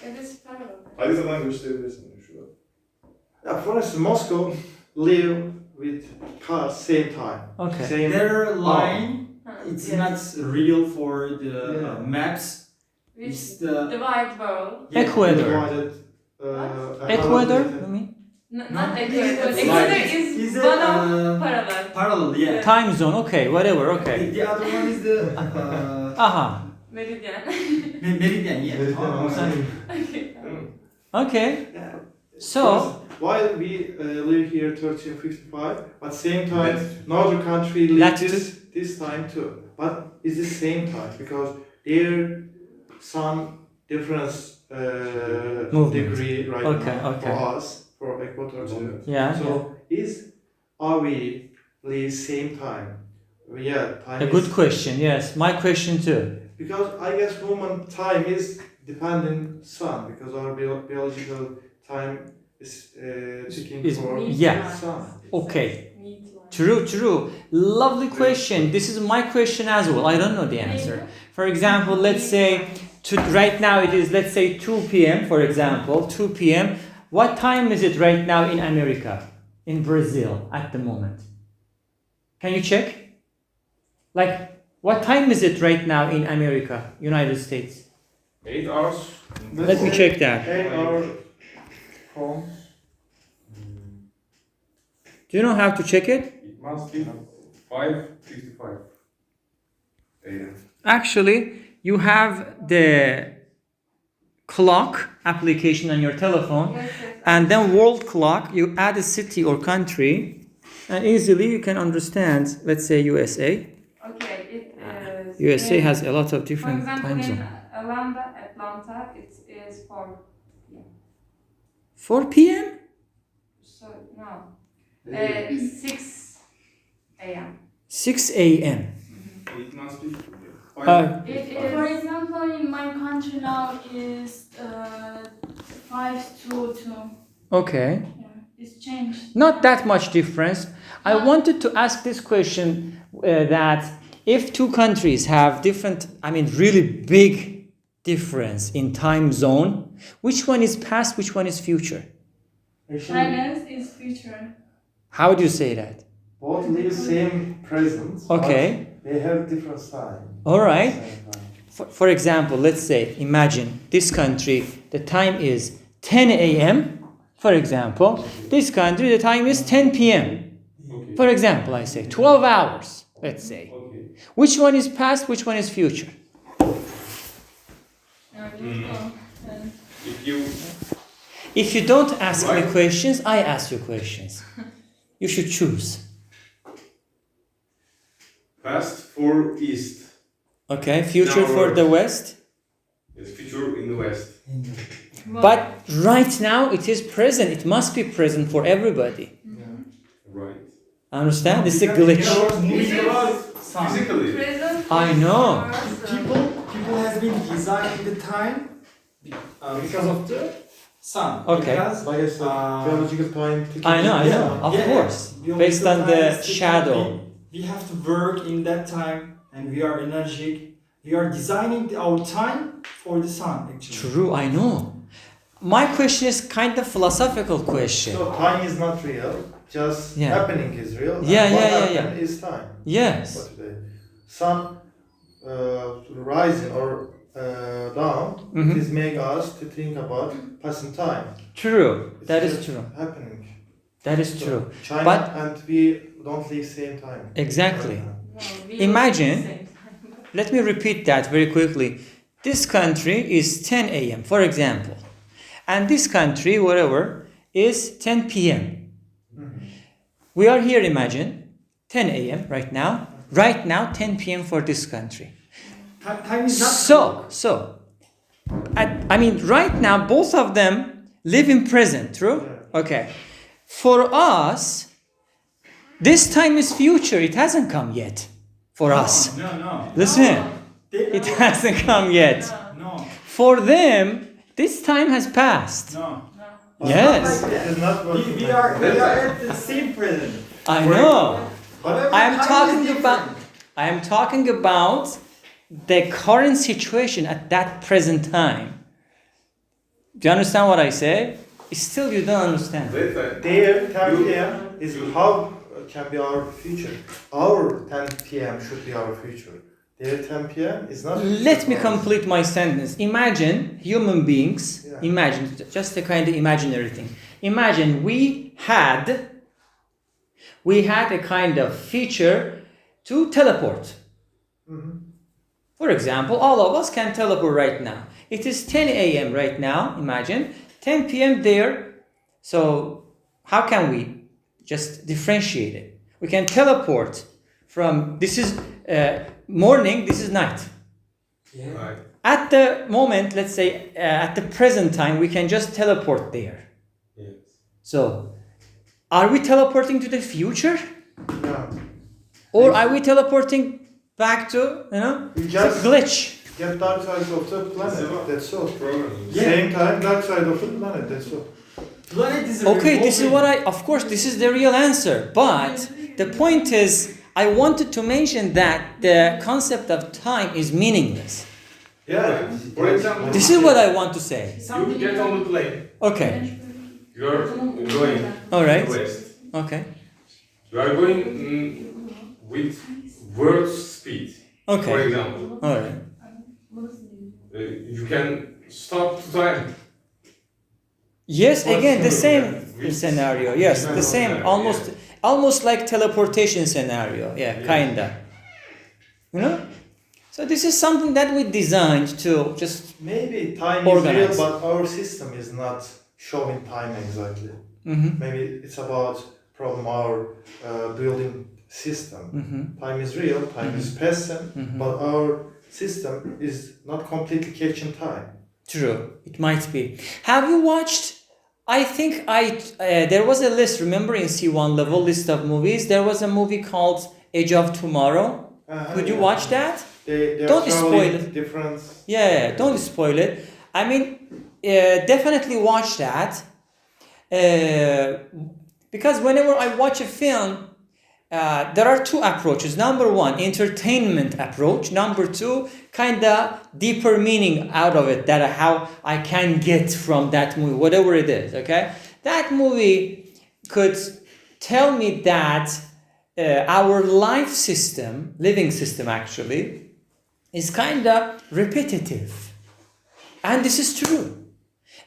[SPEAKER 3] It is parallel.
[SPEAKER 2] Haritadan gösterebilirsin şurada.
[SPEAKER 4] Yeah, for instance, Moscow live with cars same time.
[SPEAKER 1] Okay.
[SPEAKER 4] Same.
[SPEAKER 5] Their line, it's
[SPEAKER 3] Yes.
[SPEAKER 5] not real for the
[SPEAKER 4] Yeah.
[SPEAKER 5] maps.
[SPEAKER 3] Which
[SPEAKER 5] It's the
[SPEAKER 3] divide world.
[SPEAKER 1] Ecuador.
[SPEAKER 4] Divided,
[SPEAKER 1] Ecuador, you mean?
[SPEAKER 3] Not
[SPEAKER 5] No,
[SPEAKER 3] Ecuador.
[SPEAKER 5] it's
[SPEAKER 3] Ecuador
[SPEAKER 5] like-
[SPEAKER 3] is
[SPEAKER 5] is
[SPEAKER 3] one
[SPEAKER 5] it,
[SPEAKER 3] of parallel.
[SPEAKER 5] parallel, yeah.
[SPEAKER 1] Time zone, okay, whatever,
[SPEAKER 5] The,
[SPEAKER 1] okay.
[SPEAKER 5] the other one is the
[SPEAKER 1] Aha.
[SPEAKER 3] Meridian.
[SPEAKER 5] meridian, yeah. Oh,
[SPEAKER 3] Okay.
[SPEAKER 1] Okay.
[SPEAKER 4] Yeah.
[SPEAKER 1] So,
[SPEAKER 4] While we live here 1355, but same time
[SPEAKER 2] Latitude.
[SPEAKER 4] northern country live
[SPEAKER 1] Latitude.
[SPEAKER 4] this time too. But it's the same time because there some difference
[SPEAKER 1] Movement.
[SPEAKER 4] degree right
[SPEAKER 1] Okay,
[SPEAKER 4] now
[SPEAKER 1] okay.
[SPEAKER 4] for us for Ecuador too.
[SPEAKER 1] yeah.
[SPEAKER 4] So are we live same time? Yeah, time
[SPEAKER 1] A
[SPEAKER 4] is,
[SPEAKER 1] good question, yes. My question too.
[SPEAKER 4] because I guess human time is depending sun because our biological time is ticking
[SPEAKER 1] Is-
[SPEAKER 4] for
[SPEAKER 1] yeah.
[SPEAKER 4] sun.
[SPEAKER 1] Okay.
[SPEAKER 3] Neat line.
[SPEAKER 1] True. Lovely question. This is my question as well. I don't know the answer. For example, let's say right now it is, let's say 2 p.m. for example, 2 p.m. What time is it right now in America, in Brazil at the moment? Can you check? Like, what time is it right now in America, United States?
[SPEAKER 2] 8 hours.
[SPEAKER 1] Let me check that.
[SPEAKER 4] 8 hours from
[SPEAKER 1] Do you know how to check it?
[SPEAKER 2] It must be 5:55 a.m.
[SPEAKER 1] Actually, you have the clock application on your telephone,
[SPEAKER 3] Yes,
[SPEAKER 1] and then world clock, you add a city or country, and easily you can understand, let's say USA.
[SPEAKER 3] Okay, it is.
[SPEAKER 1] USA has a lot of
[SPEAKER 3] For
[SPEAKER 1] different
[SPEAKER 3] example,
[SPEAKER 1] time
[SPEAKER 3] in
[SPEAKER 1] zones.
[SPEAKER 3] Atlanta, it is 4 p.m.
[SPEAKER 1] 4 p.m.?
[SPEAKER 3] So, no. 6 a.m.
[SPEAKER 1] 6 a.m.
[SPEAKER 2] It must be
[SPEAKER 3] It
[SPEAKER 6] For
[SPEAKER 3] is.
[SPEAKER 6] example, in my country now is 5 to 2.
[SPEAKER 1] Okay.
[SPEAKER 6] Yeah, it's changed.
[SPEAKER 1] Not that much difference. I wanted to ask this question that if two countries have different, really big difference in time zone, which one is past, which one is future?
[SPEAKER 4] actually
[SPEAKER 6] Silence is future.
[SPEAKER 1] How do you say that?
[SPEAKER 4] both live same present.
[SPEAKER 1] Okay.
[SPEAKER 4] but they have different time.
[SPEAKER 1] All right.
[SPEAKER 4] Same time.
[SPEAKER 1] For example, let's say, imagine this country, the time is 10 a.m. For example, this country, the time is 10 p.m.
[SPEAKER 2] Okay.
[SPEAKER 1] For example, I say 12 hours, let's say.
[SPEAKER 2] Okay.
[SPEAKER 1] Which one is past, which one is future?
[SPEAKER 2] If you
[SPEAKER 1] If you don't ask me
[SPEAKER 2] Right.
[SPEAKER 1] questions, I ask you questions. You should choose.
[SPEAKER 2] past for east,
[SPEAKER 1] Okay, future
[SPEAKER 2] Now
[SPEAKER 1] for
[SPEAKER 2] or-
[SPEAKER 1] the West.
[SPEAKER 2] it's future in the west.
[SPEAKER 1] But right now it is present. It must be present for everybody.
[SPEAKER 2] Right.
[SPEAKER 1] Understand? This is a
[SPEAKER 5] Because
[SPEAKER 1] glitch.
[SPEAKER 5] moving about sun.
[SPEAKER 2] Physically.
[SPEAKER 3] Present
[SPEAKER 1] I know.
[SPEAKER 5] People has been designing the time because of the sun.
[SPEAKER 1] Okay.
[SPEAKER 5] Because,
[SPEAKER 4] Like I said, biological time.
[SPEAKER 1] I know, I
[SPEAKER 5] Yeah.
[SPEAKER 1] know. Of
[SPEAKER 5] Yeah.
[SPEAKER 1] course.
[SPEAKER 5] biological
[SPEAKER 1] Based on
[SPEAKER 5] time
[SPEAKER 1] the
[SPEAKER 5] is ticking.
[SPEAKER 1] shadow.
[SPEAKER 5] We have to work in that time, and we are energetic. We are designing our time for the sun, actually.
[SPEAKER 1] True, I know. My question is kind of philosophical question.
[SPEAKER 4] So time is not real, just
[SPEAKER 1] Yeah.
[SPEAKER 4] happening is real. and
[SPEAKER 1] Yeah,
[SPEAKER 4] what
[SPEAKER 1] yeah, yeah,
[SPEAKER 4] happened is time.
[SPEAKER 1] Yes.
[SPEAKER 4] For today. Sun rising or down,
[SPEAKER 1] Mhm.
[SPEAKER 4] it is make us to think about passing time.
[SPEAKER 1] True.
[SPEAKER 4] It's
[SPEAKER 1] That is
[SPEAKER 4] just
[SPEAKER 1] true.
[SPEAKER 4] Happening.
[SPEAKER 1] That is
[SPEAKER 4] So,
[SPEAKER 1] true.
[SPEAKER 4] China
[SPEAKER 1] But-
[SPEAKER 4] and we don't live same time.
[SPEAKER 1] Exactly.
[SPEAKER 3] No,
[SPEAKER 1] Imagine- Let me repeat that very quickly. This country is 10 a.m., for example. And this country, whatever, is 10 p.m. We are here, imagine, 10 a.m. right now. Right now, 10 p.m. for this country.
[SPEAKER 5] Time is not.
[SPEAKER 1] I mean, right now, both of them live in present, true? Okay. For us, this time is future. It hasn't come yet for us.
[SPEAKER 5] No.
[SPEAKER 1] Listen,
[SPEAKER 5] They-
[SPEAKER 1] it hasn't come yet.
[SPEAKER 5] No.
[SPEAKER 1] For them, this time has passed.
[SPEAKER 5] No.
[SPEAKER 1] Yes,
[SPEAKER 5] Like that.
[SPEAKER 4] It is not working
[SPEAKER 5] We
[SPEAKER 4] like
[SPEAKER 5] are
[SPEAKER 4] that.
[SPEAKER 5] at the same present.
[SPEAKER 1] I know.
[SPEAKER 5] Whatever
[SPEAKER 1] I am
[SPEAKER 5] time
[SPEAKER 1] talking
[SPEAKER 5] is
[SPEAKER 1] about.
[SPEAKER 5] different.
[SPEAKER 1] I am talking about the current situation at that present time. Do you understand what I say? Still, you don't understand.
[SPEAKER 2] That time.
[SPEAKER 4] Their 10
[SPEAKER 2] You-
[SPEAKER 4] p.m. is how can be our future. Our 10 p.m. should be our future. Their 10 p.m. is not.
[SPEAKER 1] Let me
[SPEAKER 4] future for us.
[SPEAKER 1] complete my sentence. Imagine human beings.
[SPEAKER 4] Yeah.
[SPEAKER 1] Imagine just a kind of imaginary thing. Imagine we had a kind of feature to teleport. For example, all of us can teleport right now. It is 10 a.m. right now. Imagine 10 p.m. there. So how can we just differentiate it? We can teleport from this is morning, this is night.
[SPEAKER 2] Right.
[SPEAKER 1] At the moment, let's say at the present time, we can just teleport there.
[SPEAKER 2] Yes.
[SPEAKER 1] So, are we teleporting to the future,
[SPEAKER 4] No.
[SPEAKER 1] or are we teleporting back to
[SPEAKER 4] We
[SPEAKER 1] it's
[SPEAKER 4] just
[SPEAKER 1] a glitch?
[SPEAKER 4] get dark side of the planet. That's all.
[SPEAKER 2] Programming.
[SPEAKER 5] Yeah.
[SPEAKER 4] Same time, dark side of the planet. That's all.
[SPEAKER 5] Planet is
[SPEAKER 1] Okay, this is what of course, this is the real answer. But the point is, I wanted to mention that the concept of time is meaningless.
[SPEAKER 4] Yeah.
[SPEAKER 2] For example,
[SPEAKER 1] This is what I want to say.
[SPEAKER 2] you get on the plane.
[SPEAKER 1] Okay,
[SPEAKER 2] You are going
[SPEAKER 1] all right.
[SPEAKER 2] to the west.
[SPEAKER 1] Okay,
[SPEAKER 2] You are going with world speed. For
[SPEAKER 1] okay,
[SPEAKER 2] example,
[SPEAKER 1] all right.
[SPEAKER 2] you can stop time.
[SPEAKER 1] Yes,
[SPEAKER 2] Or
[SPEAKER 1] again, the
[SPEAKER 2] similar,
[SPEAKER 1] same
[SPEAKER 2] yeah.
[SPEAKER 1] scenario. Yes, the same,
[SPEAKER 2] Scenario,
[SPEAKER 1] almost like teleportation scenario. Yeah,
[SPEAKER 2] Yeah.
[SPEAKER 1] kinda. You know? So this is something that we designed to just.
[SPEAKER 4] Maybe time
[SPEAKER 1] Organize.
[SPEAKER 4] is real, but our system is not showing time exactly.
[SPEAKER 1] Mhm,
[SPEAKER 4] Maybe it's about problem our building system.
[SPEAKER 1] mhm,
[SPEAKER 4] Time is real, time is present,
[SPEAKER 1] mhm.
[SPEAKER 4] but our system is not completely catching time.
[SPEAKER 1] True, it might be. Have you watched? I think there was a list. Remember in C1 level list of movies, there was a movie called Edge of Tomorrow. Could you
[SPEAKER 4] Yeah.
[SPEAKER 1] watch that?
[SPEAKER 4] They
[SPEAKER 1] Don't
[SPEAKER 4] are
[SPEAKER 1] spoil
[SPEAKER 4] traveling
[SPEAKER 1] it.
[SPEAKER 4] different.
[SPEAKER 1] Yeah, don't spoil it. I mean, definitely watch that. Because whenever I watch a film, there are two approaches. Number one, entertainment approach. Number two, kind of deeper meaning out of it, that how I can get from that movie, whatever it is. Okay, that movie could tell me that our life system, living system actually, is kind of repetitive. And this is true.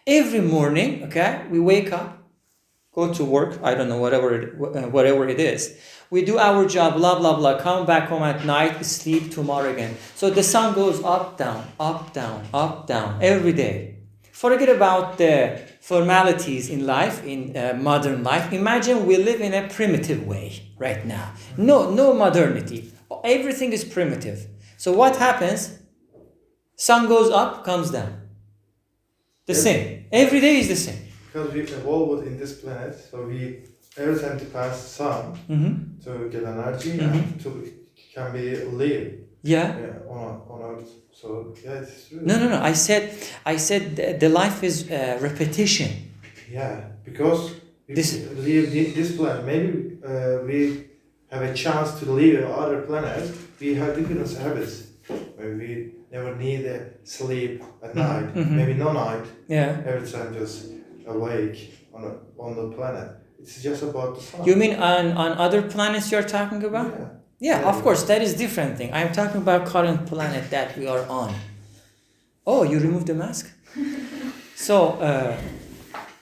[SPEAKER 1] Every morning, okay, we wake up, go to work, I don't know, whatever it is. We do our job, blah, blah, blah, come back home at night, sleep tomorrow again. So the sun goes up, down, up, down, up, down, every day. Forget about the formalities in life, in modern life. Imagine we live in a primitive way right now. No modernity. Everything is primitive. So what happens? Sun goes up, comes down. The same. Every day is the same.
[SPEAKER 4] Because we evolved in this planet, so we every time to pass sun
[SPEAKER 1] Mm-hmm.
[SPEAKER 4] to get energy and to can be live
[SPEAKER 1] Yeah.
[SPEAKER 4] on Earth. So yeah, it's true.
[SPEAKER 1] No. I said the life is repetition.
[SPEAKER 4] Yeah, because we
[SPEAKER 1] This-
[SPEAKER 4] live this planet. Maybe we have a chance to live on other planets. We have different habits. Maybe we never need sleep at night.
[SPEAKER 1] mhm.
[SPEAKER 4] Maybe no night.
[SPEAKER 1] Yeah.
[SPEAKER 4] Every time just awake on the planet. It's just about the sun.
[SPEAKER 1] You mean on other planets you're talking about?
[SPEAKER 4] Yeah.
[SPEAKER 1] Yeah, of course, that is different thing. I'm talking about current planet that we are on. Oh, you removed the mask? So,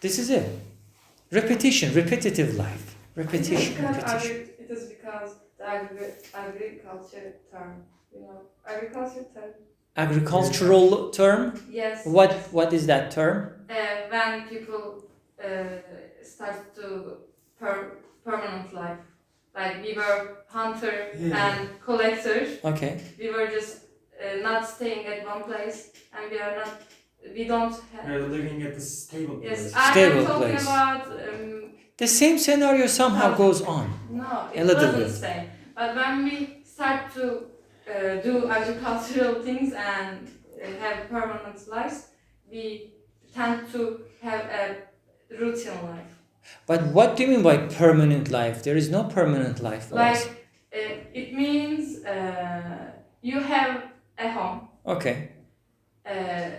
[SPEAKER 1] this is it. Repetition, repetitive life. Repetition, repetition.
[SPEAKER 3] It is because the agriculture term, agriculture term.
[SPEAKER 1] Agricultural term?
[SPEAKER 3] Yes.
[SPEAKER 1] What is that term?
[SPEAKER 3] When people start to permanent life, like we were hunter and collector.
[SPEAKER 1] Okay.
[SPEAKER 3] We were just not staying at one place, and we don't have.
[SPEAKER 5] We're living at the stable place.
[SPEAKER 3] Yes, I'm
[SPEAKER 1] Stable
[SPEAKER 3] talking
[SPEAKER 1] place.
[SPEAKER 3] about.
[SPEAKER 1] The same scenario somehow goes on.
[SPEAKER 3] No,
[SPEAKER 1] A
[SPEAKER 3] it
[SPEAKER 1] little
[SPEAKER 3] wasn't
[SPEAKER 1] bit.
[SPEAKER 3] the same. But when we start to do agricultural things and have permanent lives, we tend to have a routine life.
[SPEAKER 1] But what do you mean by permanent life? There is no permanent life for us.
[SPEAKER 3] Like it means you have a home.
[SPEAKER 1] Okay.
[SPEAKER 3] Uh,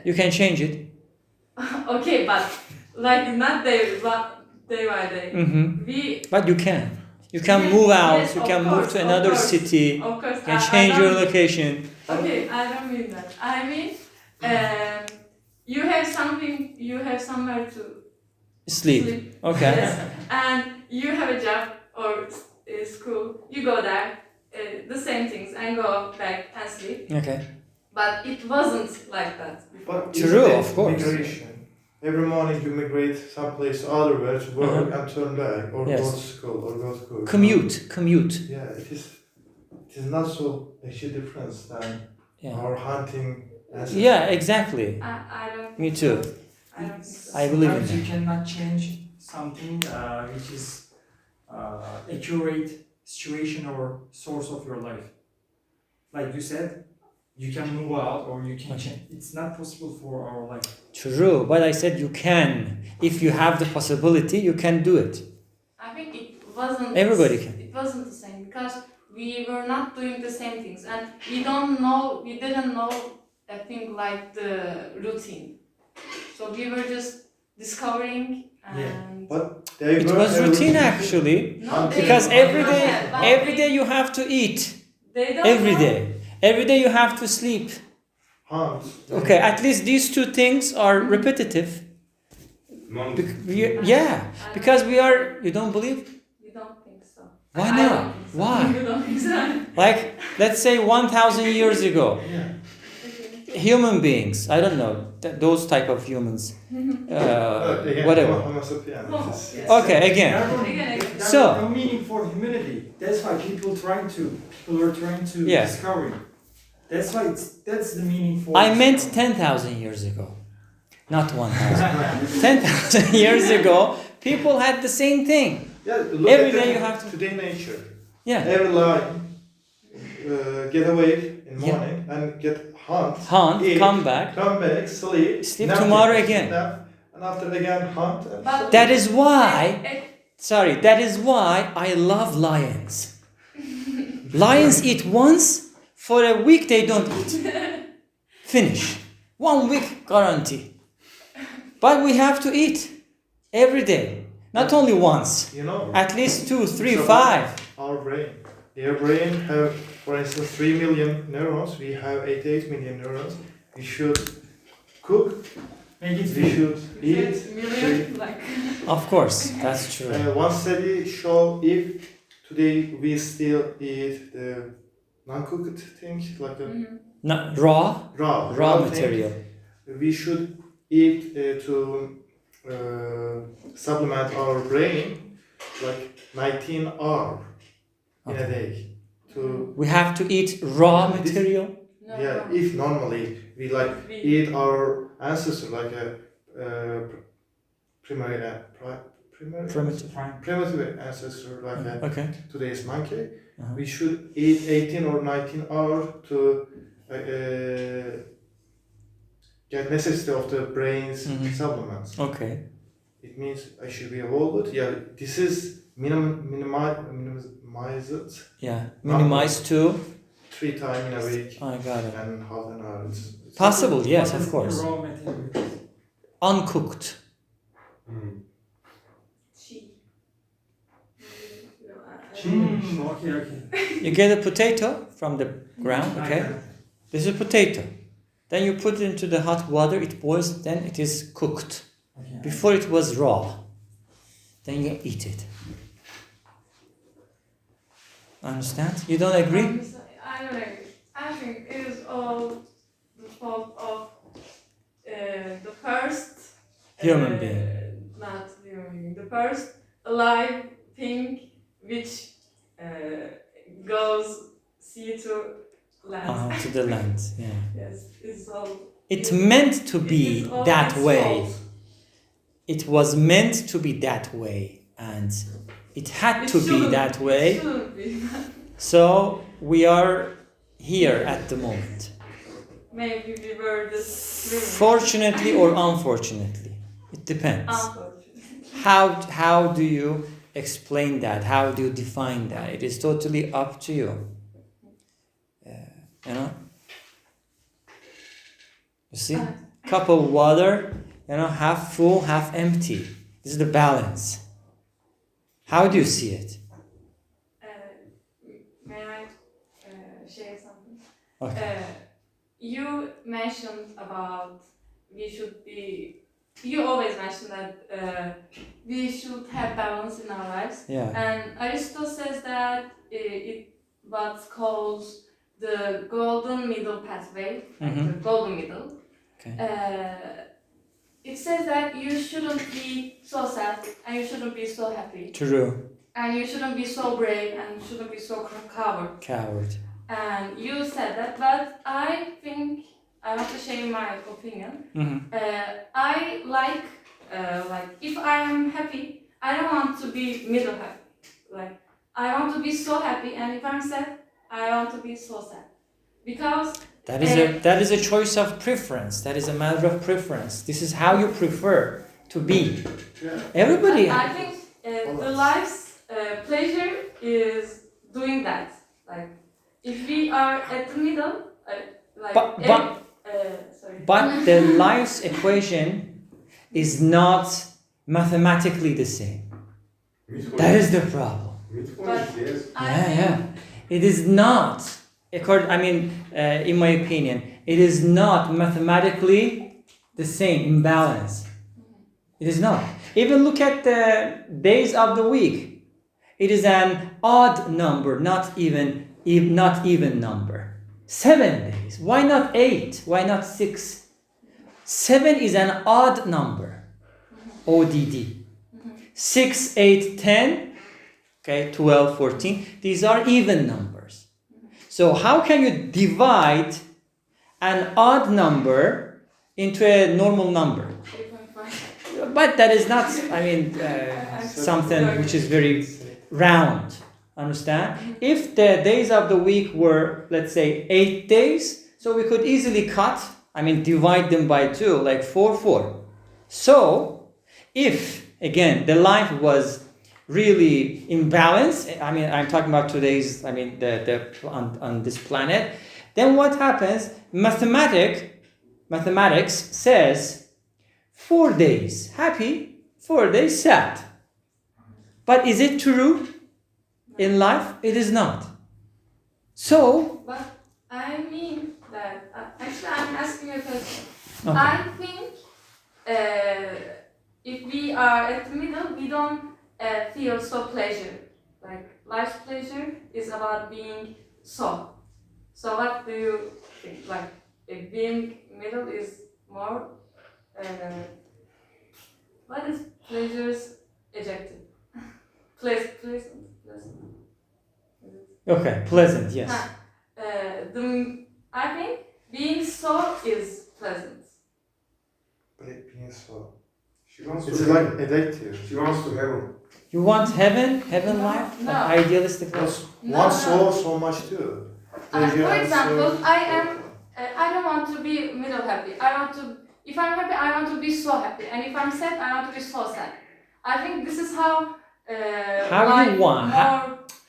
[SPEAKER 1] You can change it.
[SPEAKER 3] okay, but like not day by day.
[SPEAKER 1] Mm-hmm.
[SPEAKER 3] We
[SPEAKER 1] But you can. You can move out.
[SPEAKER 3] Yes,
[SPEAKER 1] You
[SPEAKER 3] of
[SPEAKER 1] can move
[SPEAKER 3] course,
[SPEAKER 1] to
[SPEAKER 3] of
[SPEAKER 1] another
[SPEAKER 3] course.
[SPEAKER 1] city.
[SPEAKER 3] Of course.
[SPEAKER 1] You can change your location.
[SPEAKER 3] Okay, I don't mean that. I mean, you have something. You have somewhere to
[SPEAKER 1] Sleep. Okay.
[SPEAKER 3] Yes. And you have a job or school. You go there, the same things, and go back and sleep.
[SPEAKER 1] Okay.
[SPEAKER 3] But it wasn't like that.
[SPEAKER 4] But
[SPEAKER 1] True,
[SPEAKER 4] it's
[SPEAKER 1] of course.
[SPEAKER 4] Migration. Every morning you migrate someplace otherwhere to work and turn back, or
[SPEAKER 1] Yes.
[SPEAKER 4] go to school, or go to school.
[SPEAKER 1] Commute.
[SPEAKER 4] Yeah, it is not so a huge difference than
[SPEAKER 1] Yeah.
[SPEAKER 4] our hunting.
[SPEAKER 1] Yeah, exactly.
[SPEAKER 3] I don't.
[SPEAKER 1] Me too.
[SPEAKER 3] I don't think so.
[SPEAKER 1] I believe in
[SPEAKER 5] Sometimes you
[SPEAKER 1] that.
[SPEAKER 5] cannot change something which is accurate situation or source of your life. Like you said, you can move out or you can change. It's not possible for our life.
[SPEAKER 1] True, but I said you can. If you have the possibility, you can do it.
[SPEAKER 3] I think it wasn't.
[SPEAKER 1] Everybody can.
[SPEAKER 3] It wasn't the same because we were not doing the same things, and we don't know. We didn't know a thing like the routine. So we were just discovering and.
[SPEAKER 4] But they
[SPEAKER 1] It
[SPEAKER 4] were
[SPEAKER 1] was
[SPEAKER 4] every-
[SPEAKER 1] routine actually,
[SPEAKER 3] No, they
[SPEAKER 1] because
[SPEAKER 3] don't
[SPEAKER 1] every
[SPEAKER 3] know
[SPEAKER 1] day,
[SPEAKER 3] that, but
[SPEAKER 1] every day you have to eat.
[SPEAKER 3] They don't
[SPEAKER 1] Every
[SPEAKER 3] know.
[SPEAKER 1] day. Every day you have to sleep.
[SPEAKER 4] Hunt.
[SPEAKER 1] Okay, at least these two things are repetitive.
[SPEAKER 2] Month.
[SPEAKER 1] Yeah, because we are. You don't believe?
[SPEAKER 3] You don't think so.
[SPEAKER 1] Why
[SPEAKER 3] I
[SPEAKER 1] not?
[SPEAKER 3] don't think so.
[SPEAKER 1] Why?
[SPEAKER 3] You don't think so.
[SPEAKER 1] Like, let's say 1,000 years ago,
[SPEAKER 4] Yeah.
[SPEAKER 1] human beings. I don't know those type of humans.
[SPEAKER 4] Again,
[SPEAKER 1] Whatever.
[SPEAKER 4] Homo sapiens.
[SPEAKER 3] Oh,
[SPEAKER 4] It's-
[SPEAKER 3] yes.
[SPEAKER 1] Okay, again.
[SPEAKER 3] Again.
[SPEAKER 5] There's
[SPEAKER 1] So-
[SPEAKER 5] no meaning for humanity. That's why people are trying to
[SPEAKER 1] Yeah.
[SPEAKER 5] discover. That's the meaning for.
[SPEAKER 1] I meant
[SPEAKER 5] discovery.
[SPEAKER 1] 10,000 years ago, not 1,000. 10,000 years ago, people had the same thing.
[SPEAKER 4] Yeah, look
[SPEAKER 1] Every
[SPEAKER 4] at
[SPEAKER 1] day
[SPEAKER 4] the-
[SPEAKER 1] you have to-
[SPEAKER 4] today nature.
[SPEAKER 1] Yeah.
[SPEAKER 4] Every lion get away in
[SPEAKER 1] Yeah.
[SPEAKER 4] morning and get hunt,
[SPEAKER 1] Hunt,
[SPEAKER 4] eat,
[SPEAKER 1] come back.
[SPEAKER 4] come back, sleep,
[SPEAKER 1] Sleep
[SPEAKER 4] nap
[SPEAKER 1] tomorrow again.
[SPEAKER 4] nap, and after again hunt. And
[SPEAKER 3] But
[SPEAKER 4] sleep.
[SPEAKER 1] That is why,
[SPEAKER 3] Eh,
[SPEAKER 1] sorry, that is why I love lions. Lions eat once, for a week they don't eat. Finish. 1 week guarantee. But we have to eat every day, not only once,
[SPEAKER 4] You know,
[SPEAKER 1] at least 2, 3,
[SPEAKER 4] So
[SPEAKER 1] 5.
[SPEAKER 4] our brain. Their brain have, for instance, 3 million neurons. We have 88 million neurons. We should cook
[SPEAKER 5] Make it
[SPEAKER 4] We
[SPEAKER 5] fit.
[SPEAKER 4] should eat.
[SPEAKER 3] Million, like.
[SPEAKER 1] Of course, that's true.
[SPEAKER 4] One study show if today we still eat the non-cooked thing like a
[SPEAKER 3] Mhm.
[SPEAKER 1] No, raw
[SPEAKER 4] raw thing,
[SPEAKER 1] material.
[SPEAKER 4] we should eat to supplement our brain like 19 hours in a
[SPEAKER 1] Okay.
[SPEAKER 4] day. To
[SPEAKER 1] We have to eat raw
[SPEAKER 4] This-
[SPEAKER 1] material.
[SPEAKER 3] No,
[SPEAKER 4] yeah,
[SPEAKER 3] no.
[SPEAKER 4] if normally we like
[SPEAKER 3] We-
[SPEAKER 4] eat our ancestor like a primary
[SPEAKER 1] Primitive.
[SPEAKER 4] primitive ancestor like a
[SPEAKER 1] Okay.
[SPEAKER 4] today's monkey.
[SPEAKER 1] Uh-huh.
[SPEAKER 4] We should eat 18 or 19 hours to get necessity of the brain's
[SPEAKER 1] Mhm.
[SPEAKER 4] supplements.
[SPEAKER 1] Okay.
[SPEAKER 4] It means I should be evolved. Yeah, this is minimized
[SPEAKER 1] Yeah. Minimize to.
[SPEAKER 4] 3 times in a week
[SPEAKER 1] I got it.
[SPEAKER 4] and half an hour. It's
[SPEAKER 1] Possible, yes,
[SPEAKER 5] What
[SPEAKER 1] of
[SPEAKER 5] is
[SPEAKER 1] course.
[SPEAKER 5] the raw material?
[SPEAKER 1] Uncooked.
[SPEAKER 2] Mm.
[SPEAKER 3] She.
[SPEAKER 5] Okay, okay.
[SPEAKER 1] You get a potato from the ground,
[SPEAKER 5] I
[SPEAKER 1] okay?
[SPEAKER 5] got it.
[SPEAKER 1] This is a potato. Then you put it into the hot water, it boils, then it is cooked.
[SPEAKER 5] Okay.
[SPEAKER 1] Before it was raw. Then you eat it. Understand? You don't agree?
[SPEAKER 3] I don't agree. I think it is all the fault of the first
[SPEAKER 1] Human being.
[SPEAKER 3] Not human being. The first alive thing which goes sea to land.
[SPEAKER 1] To the land, yeah.
[SPEAKER 3] Yes, it's all.
[SPEAKER 1] It meant to
[SPEAKER 3] it
[SPEAKER 1] be
[SPEAKER 3] is all
[SPEAKER 1] that
[SPEAKER 3] its
[SPEAKER 1] way.
[SPEAKER 3] fault.
[SPEAKER 1] It was meant to be that way. And it had
[SPEAKER 3] It
[SPEAKER 1] to be
[SPEAKER 3] shouldn't-
[SPEAKER 1] that
[SPEAKER 3] It
[SPEAKER 1] way.
[SPEAKER 3] shouldn't be.
[SPEAKER 1] So we are here at the moment.
[SPEAKER 3] Maybe we were just dreaming.
[SPEAKER 1] Fortunately or unfortunately. It depends.
[SPEAKER 3] Unfortunately.
[SPEAKER 1] How do you explain that? How do you define that? It is totally up to you. You know? You see? Cup of water, half full, half empty. This is the balance. How do you see it?
[SPEAKER 3] May I share something?
[SPEAKER 1] Okay.
[SPEAKER 3] You mentioned about you always mention that we should have balance in our lives.
[SPEAKER 1] Yeah.
[SPEAKER 3] And Aristotle says that it what's called the golden middle pathway, like
[SPEAKER 1] Mhm.
[SPEAKER 3] the golden middle.
[SPEAKER 1] Okay.
[SPEAKER 3] It says that you shouldn't be so sad and you shouldn't be so happy.
[SPEAKER 1] True.
[SPEAKER 3] And you shouldn't be so brave and you shouldn't be so coward.
[SPEAKER 1] Coward.
[SPEAKER 3] And you said that, but I think I want to share my opinion.
[SPEAKER 1] Mm-hmm.
[SPEAKER 3] I like if I am happy, I don't want to be middle happy. Like I want to be so happy, and if I'm sad, I want to be so sad. Because
[SPEAKER 1] That is a choice of preference. That is a matter of preference. This is how you prefer to be.
[SPEAKER 4] Yeah.
[SPEAKER 1] Everybody.
[SPEAKER 3] I think the life's pleasure is doing that. Like if we are at the middle, like sorry.
[SPEAKER 1] But the life's equation is not mathematically the same. That is the problem.
[SPEAKER 3] But
[SPEAKER 2] Yes.
[SPEAKER 1] Yeah. It is not. In my opinion, it is not mathematically the same in balance. It is not. Even look at the days of the week. It is an odd number, not even number. 7 days. Why not 8? Why not 6? 7 is an odd number. ODD. 6, 8, 10. Okay, 12, 14. These are even numbers. So how can you divide an odd number into a normal number?
[SPEAKER 3] 3.5.
[SPEAKER 1] But that is not, something which is very round. Understand? If the days of the week were, let's say, 8 days, so we could easily divide them by 2, like 4. So, if, again, the life was really in balance, I'm talking about today's, on this planet, then what happens? Mathematics says 4 days happy, 4 days sad. But is it true? In life, it is not. So,
[SPEAKER 3] But I mean that actually I'm asking you a question.
[SPEAKER 1] Okay.
[SPEAKER 3] I think if we are at the middle, we don't feel so pleasure. Like life's pleasure is about being so. So what do you think? Like if being middle is more. What is pleasure's adjective? Pleasant.
[SPEAKER 1] Okay, pleasant, yes.
[SPEAKER 3] I think being so is pleasant.
[SPEAKER 4] Being so.
[SPEAKER 2] She wants
[SPEAKER 4] It's
[SPEAKER 2] to
[SPEAKER 4] like
[SPEAKER 2] heaven.
[SPEAKER 4] addictive.
[SPEAKER 2] She wants to heaven.
[SPEAKER 1] You want heaven
[SPEAKER 3] No,
[SPEAKER 1] life?
[SPEAKER 3] no.
[SPEAKER 1] Like idealistic life?
[SPEAKER 4] Want so much too.
[SPEAKER 3] For example, I don't want to be middle happy. If I'm happy, I want to be so happy. And if I'm sad, I want to be so sad. I think this is how life
[SPEAKER 1] you want.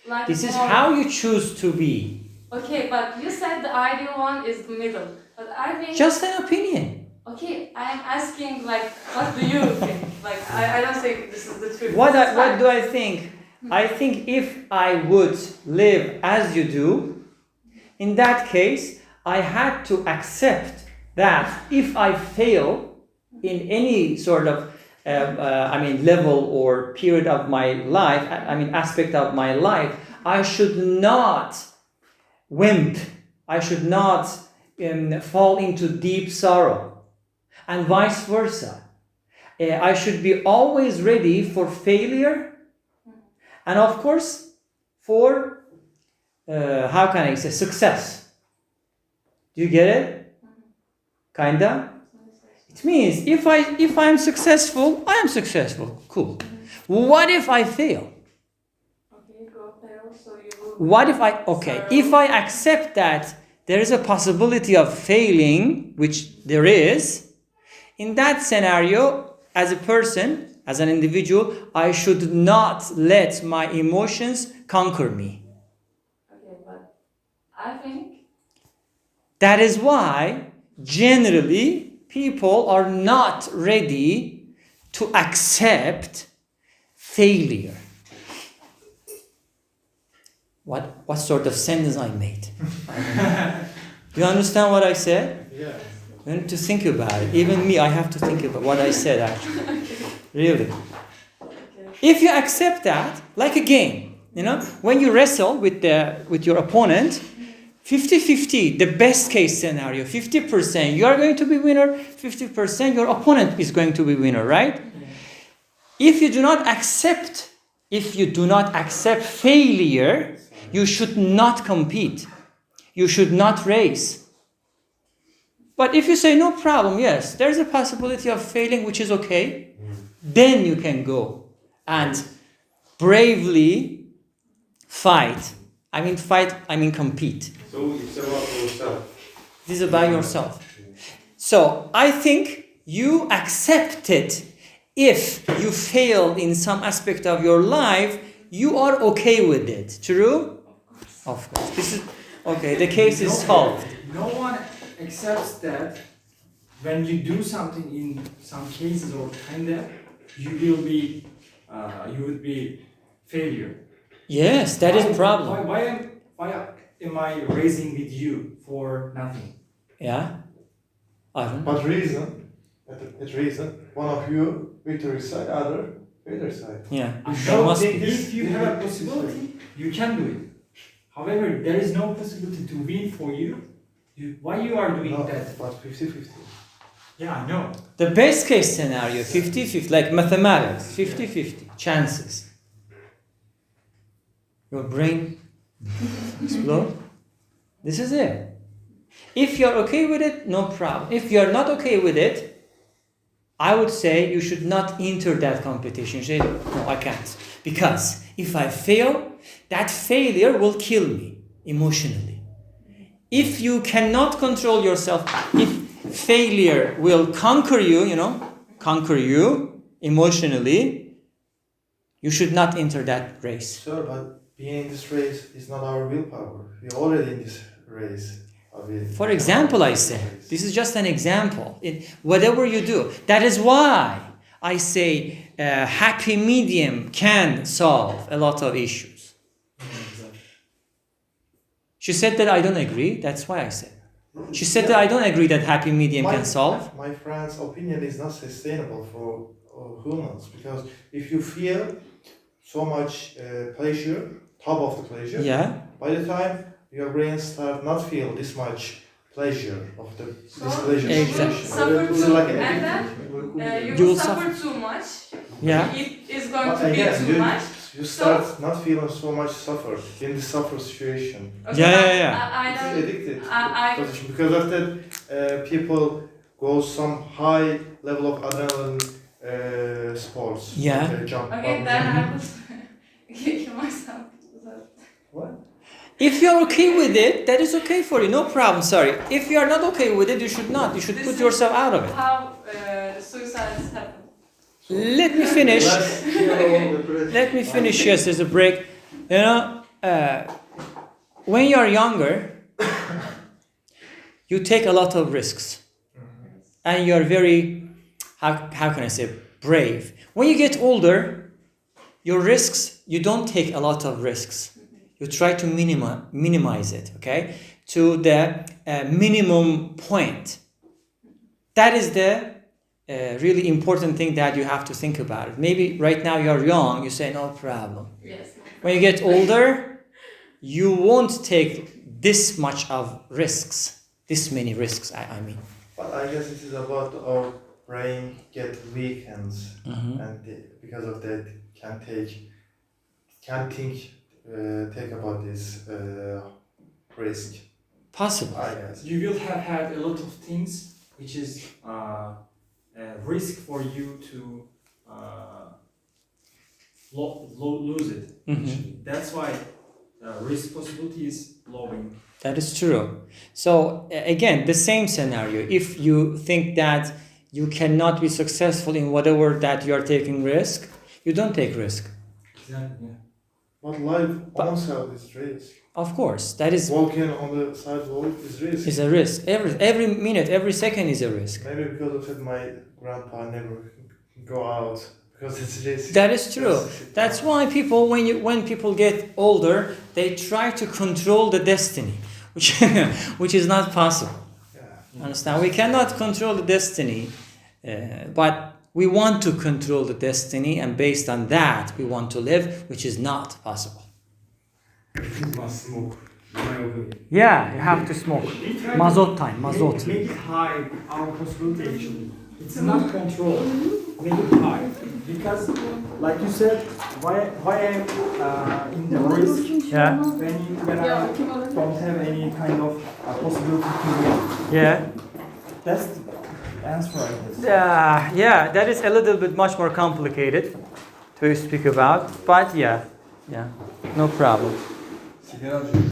[SPEAKER 3] life
[SPEAKER 1] This is
[SPEAKER 3] more-
[SPEAKER 1] how you choose to be.
[SPEAKER 3] Okay, but you said the ideal one is the middle. But I think...
[SPEAKER 1] Just an opinion.
[SPEAKER 3] Okay, I am asking like, what do you think? Like, I don't think this is the truth.
[SPEAKER 1] What
[SPEAKER 3] This is
[SPEAKER 1] what
[SPEAKER 3] fact.
[SPEAKER 1] do I think? I think if I would live as you do, in that case, I had to accept that if I fail in any sort of level or period of my life, aspect of my life, I should not wimp. I should not fall into deep sorrow. And vice versa. I should be always ready for failure and of course for success. Do you get it? Kinda? It means if I'm successful, I am successful. Cool. What if I fail?
[SPEAKER 3] Okay, go fail, so you will...
[SPEAKER 1] What if if I accept that there is a possibility of failing, which there is, in that scenario, as a person, as an individual, I should not let my emotions conquer me.
[SPEAKER 3] Okay, but I think...
[SPEAKER 1] That is why, generally, people are not ready to accept failure. What sort of sentence I made? Do you understand what I said?
[SPEAKER 4] Yeah.
[SPEAKER 1] You need to think about it. Even me, I have to think about what I said actually. Really. If you accept that, like a game, when you wrestle with your opponent, 50-50, the best case scenario, 50% you are going to be winner, 50% your opponent is going to be winner, right? If you do not accept failure, you should not compete. You should not race. But if you say, no problem, yes, there's a possibility of failing, which is okay, then you can go and bravely fight. Compete.
[SPEAKER 2] So it's about yourself.
[SPEAKER 1] This is about yourself. So I think you accept it. If you fail in some aspect of your life, you are okay with it. True? Of course. This is okay. The case is solved.
[SPEAKER 5] No one accepts that when you do something in some cases or kinda, you will be failure.
[SPEAKER 1] Yes, that is a problem.
[SPEAKER 5] Why am I raising with you for nothing?
[SPEAKER 1] Yeah. Ivan.
[SPEAKER 4] But reason, one of you victory side, other failure side.
[SPEAKER 1] Yeah. There
[SPEAKER 5] So
[SPEAKER 1] must be.
[SPEAKER 5] if you have a possibility, you can do it. However, there is no possibility to win for you. Why you are doing
[SPEAKER 4] No,
[SPEAKER 5] that?
[SPEAKER 4] but 50-50.
[SPEAKER 5] Yeah, I know.
[SPEAKER 1] The best case scenario, 50-50, like mathematics, 50-50 chances. Your brain explode. This is it. If you're okay with it, no problem. If you're not okay with it, I would say you should not enter that competition. You say, no, I can't. Because if I fail, that failure will kill me emotionally. If you cannot control yourself, if failure will conquer you emotionally, you should not enter that race.
[SPEAKER 4] Sure, but being in this race is not our willpower. We're already in this race.
[SPEAKER 1] For example, I say, this is just an example. Whatever you do, that is why I say happy medium can solve a lot of issues. She said that I don't agree, that's why I said. She said that I don't agree that happy medium can solve.
[SPEAKER 4] My friend's opinion is not sustainable for humans because if you feel so much pleasure, top of the pleasure,
[SPEAKER 1] Yeah.
[SPEAKER 4] by the time your brain start not feel this much pleasure of the this pleasure
[SPEAKER 3] you
[SPEAKER 1] Exactly.
[SPEAKER 3] will
[SPEAKER 4] situation.
[SPEAKER 3] suffer
[SPEAKER 4] It's
[SPEAKER 3] too,
[SPEAKER 4] like an
[SPEAKER 3] and then
[SPEAKER 4] addictive.
[SPEAKER 3] you
[SPEAKER 1] You
[SPEAKER 3] will
[SPEAKER 1] will
[SPEAKER 3] suffer too much.
[SPEAKER 1] Yeah.
[SPEAKER 3] It is going
[SPEAKER 4] But
[SPEAKER 3] to be
[SPEAKER 4] again,
[SPEAKER 3] too much.
[SPEAKER 4] you start not feeling so much suffer in the suffer situation.
[SPEAKER 3] Okay,
[SPEAKER 1] Yeah.
[SPEAKER 3] I
[SPEAKER 4] It is
[SPEAKER 3] know.
[SPEAKER 4] addicted
[SPEAKER 3] I
[SPEAKER 4] position because of that people go some high level of adrenaline sports.
[SPEAKER 1] Yeah.
[SPEAKER 4] Like, jump.
[SPEAKER 3] okay,
[SPEAKER 4] bungee
[SPEAKER 3] then I
[SPEAKER 4] jumping.
[SPEAKER 3] will give myself.
[SPEAKER 4] What?
[SPEAKER 1] If you're okay with it, that is okay for you. No problem. Sorry. If you are not okay with it, you should not. You should
[SPEAKER 3] This
[SPEAKER 1] put
[SPEAKER 3] is
[SPEAKER 1] yourself out of it.
[SPEAKER 3] How suicides happen.
[SPEAKER 1] Let me finish.
[SPEAKER 4] Let's hear all the breath.
[SPEAKER 1] Let me finish. Yes, there's a break. You know, when you are younger, you take a lot of risks, and you are very, how can I say, brave. When you get older, your risks, you don't take a lot of risks. You try to minimize it, okay, to the minimum point. That is the really important thing that you have to think about it. Maybe right now you're young, you say no problem.
[SPEAKER 3] Yes.
[SPEAKER 1] When you get older, you won't take this much of risks, this many risks, I mean.
[SPEAKER 4] But I guess it is about our brain get weakens and because of that can't think about this risk.
[SPEAKER 1] Possible.
[SPEAKER 4] I guess.
[SPEAKER 5] You will have had a lot of things which is a risk for you to lose it. Actually. That's why risk possibility is lowering.
[SPEAKER 1] That is true. So again, the same scenario. If you think that you cannot be successful in whatever that you are taking risk, you don't take risk.
[SPEAKER 5] Exactly. Yeah.
[SPEAKER 4] But life onside is risk.
[SPEAKER 1] Of course, that is
[SPEAKER 4] Walking on the sidewalk is risk.
[SPEAKER 1] a risk. Every minute, every second is a risk.
[SPEAKER 4] Maybe because of that my grandpa never go out because it's risk.
[SPEAKER 1] That is true. That's why people, when people get older, they try to control the destiny, which is not possible.
[SPEAKER 4] Yeah.
[SPEAKER 1] Understand? We cannot control the destiny, but we want to control the destiny, and based on that, we want to live, which is not possible.
[SPEAKER 2] Must smoke. In my opinion.
[SPEAKER 1] Yeah, you have to smoke. Mazot time, mazot.
[SPEAKER 5] Make it high, our possibility actually. It's not controlled. Make it high. Because, like you said, why I'm in the risk
[SPEAKER 1] Yeah,
[SPEAKER 5] when I don't have any kind of possibility to win.
[SPEAKER 1] yeah.
[SPEAKER 5] That's the answer I guess.
[SPEAKER 1] Yeah, that is a little bit much more complicated to speak about, but yeah, no problem.
[SPEAKER 4] Sigara